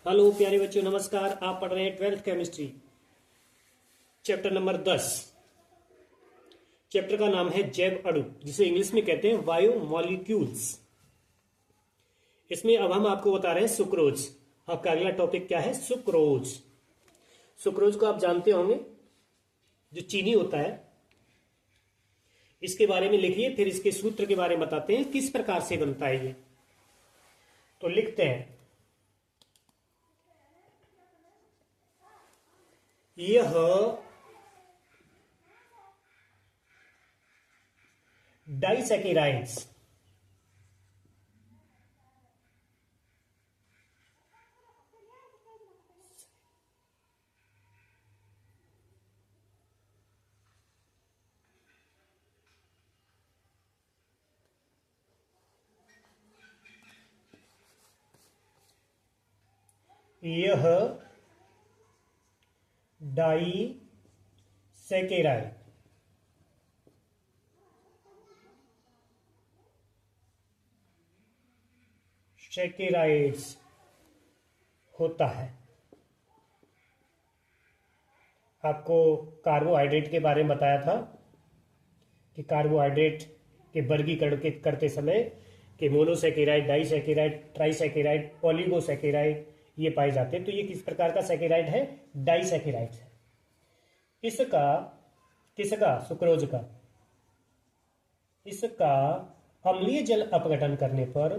Hello प्यारे बच्चों, नमस्कार। आप पढ़ रहे हैं 12th chemistry, chapter number 10। Chapter का नाम है जैव अणु, जिसे इंग्लिश में कहते हैं बायो मॉलिक्यूल्स। इसमें अब हम आपको बता रहे हैं सुक्रोज। आपका अगला टॉपिक क्या है? सुक्रोज। सुक्रोज को आप जानते होंगे, जो चीनी होता है। इसके बारे में लिखिए, फिर इसके सूत्र के बारे में बताते हैं किस प्रकार से बनता है ये। तो लिखते हैं, यह डाइसैकेराइड्स यह डाइसैकेराइड सैकेराइड्स होता है। आपको कार्बोहाइड्रेट के बारे में बताया था कि कार्बोहाइड्रेट के वर्गीकरण के करते समय कि मोनोसैकेराइड, डाइसैकेराइड, ट्राइसैकेराइड, ओलिगोसैकेराइड ये पाए जाते हैं। तो ये किस प्रकार का सैकेराइड है? डाइसैकेराइड है। इसका किसका? सुक्रोज का। इसका अम्लीय जल अपघटन करने पर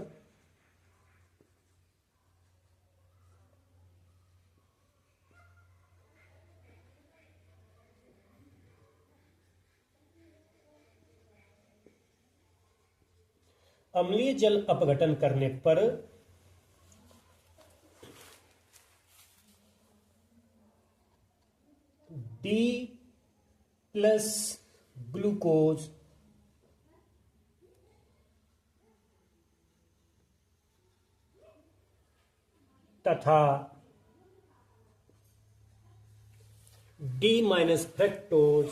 अम्लीय जल अपघटन करने पर डी प्लस ग्लूकोज तथा डी माइनस फ्रक्टोज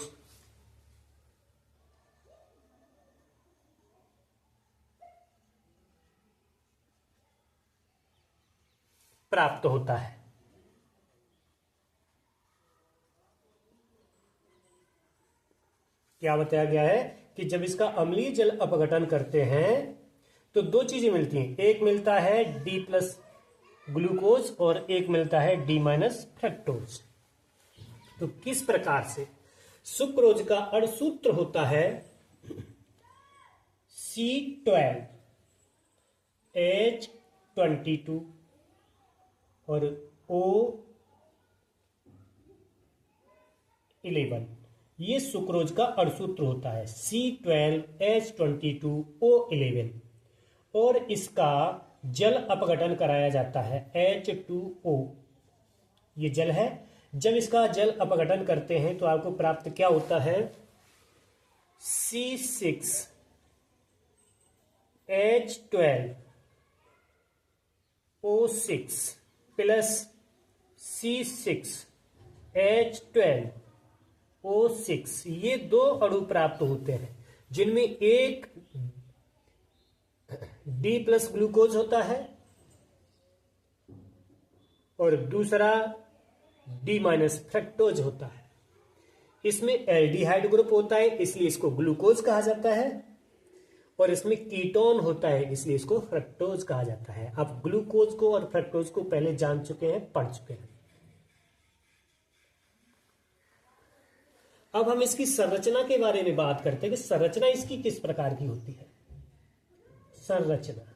प्राप्त होता है। क्या बताया गया है कि जब इसका अम्लीय जल अपघटन करते हैं तो दो चीजें मिलती हैं। एक मिलता है डी प्लस ग्लूकोज और एक मिलता है डी माइनस फ्रक्टोज। तो किस प्रकार से? सुक्रोज का अणुसूत्र होता है C12H22 और O11। ये सुक्रोज का अणुसूत्र होता है C12H22O11। और इसका जल अपघटन कराया जाता है H2O। ये जल है। जब इसका जल अपघटन करते हैं तो आपको प्राप्त क्या होता है? C6H12O6 plus C6H12O6। ये दो अणु प्राप्त होते हैं, जिनमें एक डी प्लस ग्लूकोज होता है और दूसरा डी माइनस फ्रक्टोज होता है। इसमें एल्डिहाइड ग्रुप होता है, इसलिए इसको ग्लूकोज कहा जाता है। और इसमें कीटोन होता है, इसलिए इसको फ्रक्टोज कहा जाता है। आप ग्लूकोज को और फ्रक्टोज को पहले जान चुके हैं, पढ़ चुके हैं। अब हम इसकी संरचना के बारे में बात करते हैं कि संरचना इसकी किस प्रकार की होती है। संरचना,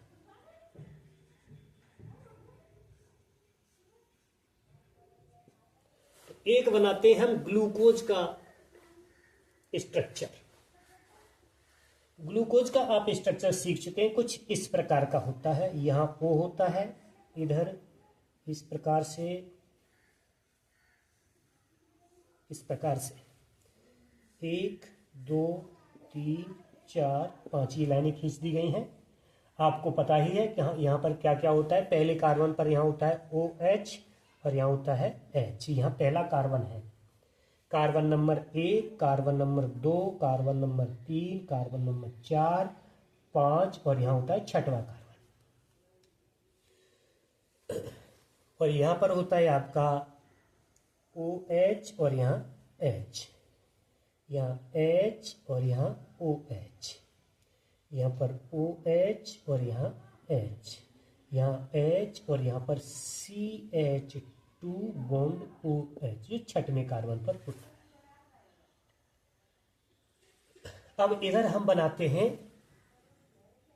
एक बनाते हैं हम ग्लूकोज का स्ट्रक्चर। ग्लूकोज का आप स्ट्रक्चर सीख चुके हैं। कुछ इस प्रकार का होता है। यहां O होता है, इधर इस प्रकार से, इस प्रकार से 1 2 3 4 5 ये लाइनें खींच दी गई हैं। आपको पता ही है कि यहां पर क्या क्या होता है। पहले कार्बन पर यहां होता है OH और यहां होता है H। यहां पहला कार्बन है। Carbon number 1, carbon number 2, carbon number 3, carbon number 4, 5 और यहां होता है छठवां कार्बन। और यहां पर होता है आपका OH और यहाँ H, यहाँ H और यहाँ OH, यहाँ पर OH और यहाँ H, यहाँ H और यहाँ पर CH2 बॉन्ड OH जो छठवें कार्बन पर होता है। अब इधर हम बनाते हैं,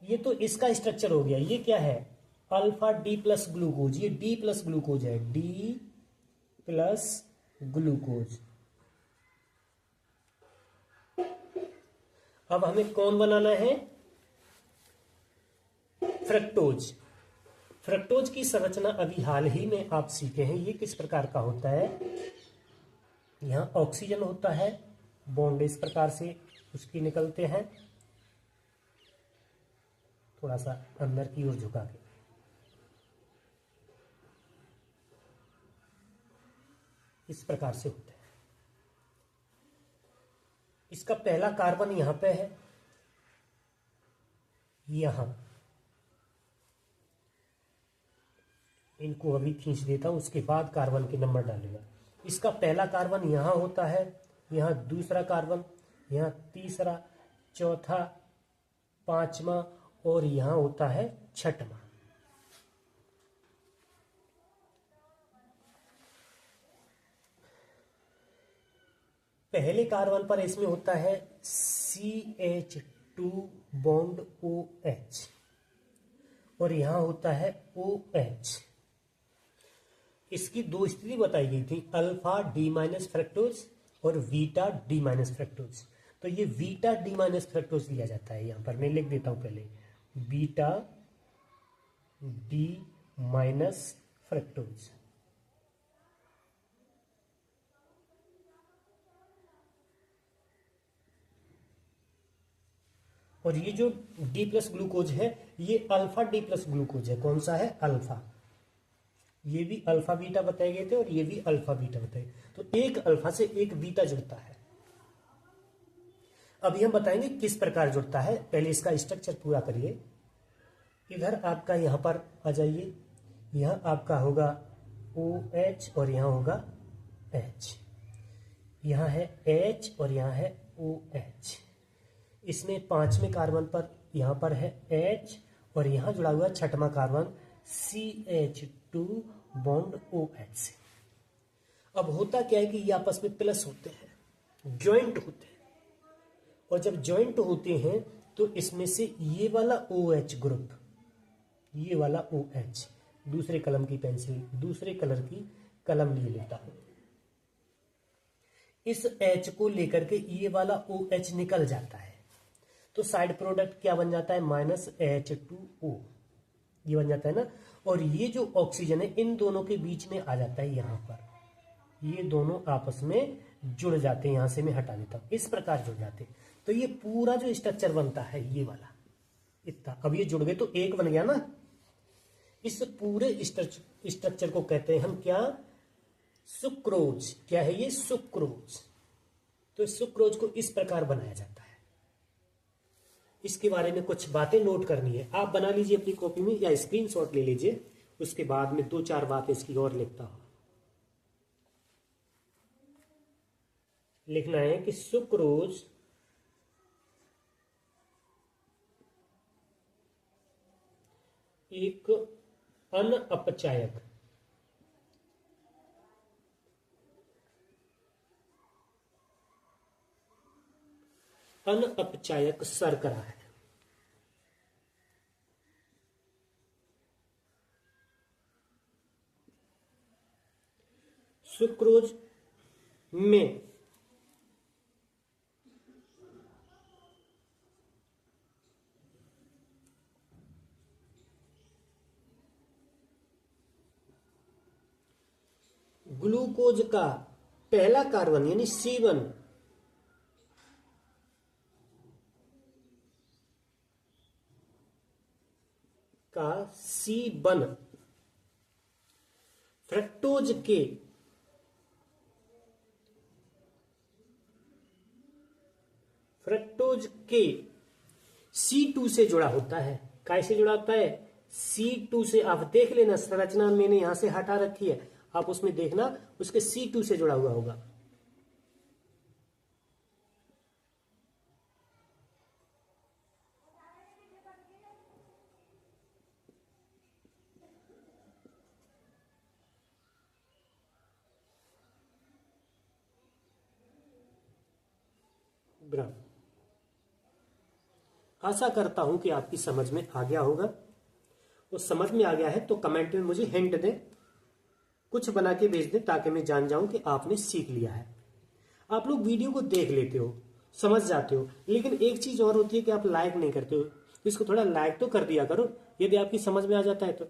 ये तो इसका स्ट्रक्चर हो गया। ये क्या है? Alpha D plus glucose. ये डी प्लस ग्लूकोज है, डी प्लस ग्लूकोज। अब हमें कौन बनाना है? फ्रक्टोज। फ्रक्टोज की संरचना अभी हाल ही में आप सीखे हैं। ये किस प्रकार का होता है? यहां ऑक्सीजन होता है, बॉन्ड इस प्रकार से उसकी निकलते हैं, थोड़ा सा अंदर की ओर झुका के। इस प्रकार से होता है। इसका पहला कार्बन यहां पे है, यहां इनको अभी खींच देता हूं, उसके बाद कार्बन के नंबर डालूंगा। इसका पहला कार्बन यहां होता है, यहां दूसरा कार्बन, यहां तीसरा, चौथा, पांचवा और यहां होता है छठवां। पहले कार्बन पर इसमें होता है CH2 बॉन्ड OH और यहां होता है OH। इसकी दो स्थिति बताई गई थी, अल्फा डी माइनस फ्रक्टोज और बीटा डी माइनस फ्रक्टोज। तो ये बीटा डी माइनस फ्रक्टोज लिया जाता है। यहां पर मैं लिख देता हूं पहले, बीटा डी माइनस फ्रक्टोज। और ये जो डी प्लस ग्लूकोज है, ये अल्फा डी प्लस ग्लूकोज है। कौन सा है? अल्फा। ये भी अल्फा बीटा बताए गए थे और ये भी अल्फा बीटा बताए। तो एक अल्फा से एक बीटा जुड़ता है। अभी हम बताएंगे किस प्रकार जुड़ता है। पहले इसका स्ट्रक्चर पूरा करिए। इधर आपका यहां पर आ जाइए, यहां आपका होगा OH और यहां होगा H, यहां है H और यहां है OH। इसमें पांचवें कार्बन पर यहां पर है H और यहां जुड़ा हुआ छठवां कार्बन CH2 बॉन्ड OH से। अब होता क्या है कि ये आपस में प्लस होते हैं, ज्वाइंट होते हैं। और जब ज्वाइंट होते हैं तो इसमें से ये वाला OH ग्रुप, ये वाला OH, दूसरे कलम की पेंसिल, दूसरे कलर की कलम लिए लेता हूं। इस H को लेकर के ये वाला OH निकल जाता है। तो साइड प्रोडक्ट क्या बन जाता है? -H2O, ये बन जाता है ना। और ये जो ऑक्सीजन है इन दोनों के बीच में आ जाता है, यहां पर ये दोनों आपस में जुड़ जाते हैं। यहां से मैं हटा देता हूं, इस प्रकार जुड़ जाते हैं। तो ये पूरा जो स्ट्रक्चर बनता है ये वाला इतना, अब ये जुड़ गए तो एक बन गया ना। इस पूरे स्ट्रक्चर को कहते हैं हम क्या? सुक्रोज। क्या है ये? सुक्रोज। तो सुक्रोज को इस प्रकार बनाया जाता है। इसके बारे में कुछ बातें नोट करनी है, आप बना लीजिए अपनी कॉपी में या स्क्रीनशॉट ले लीजिए। उसके बाद में दो चार बातें इसकी और लिखता हूं। लिखना है कि सुक्रोज एक अनअपचायक शर्करा है। सुक्रोज में ग्लूकोज का पहला कार्बन यानी C1 का C1 फ्रक्टोज के C2 से जुड़ा होता है। कैसे जुड़ा होता है? C2 से आप देख लेना, संरचना मैंने यहां से हटा रखी है, आप उसमें देखना उसके C2 से जुड़ा हुआ होगा। आशा करता हूं कि आपकी समझ में आ गया होगा, और समझ में आ गया है तो कमेंट में मुझे हिंट दें, कुछ बना के भेज दें ताकि मैं जान जाऊं कि आपने सीख लिया है। आप लोग वीडियो को देख लेते हो, समझ जाते हो, लेकिन एक चीज और होती है कि आप लाइक नहीं करते हो। इसको थोड़ा लाइक तो कर दिया करो यदि आपकी समझ में आ जाता है तो।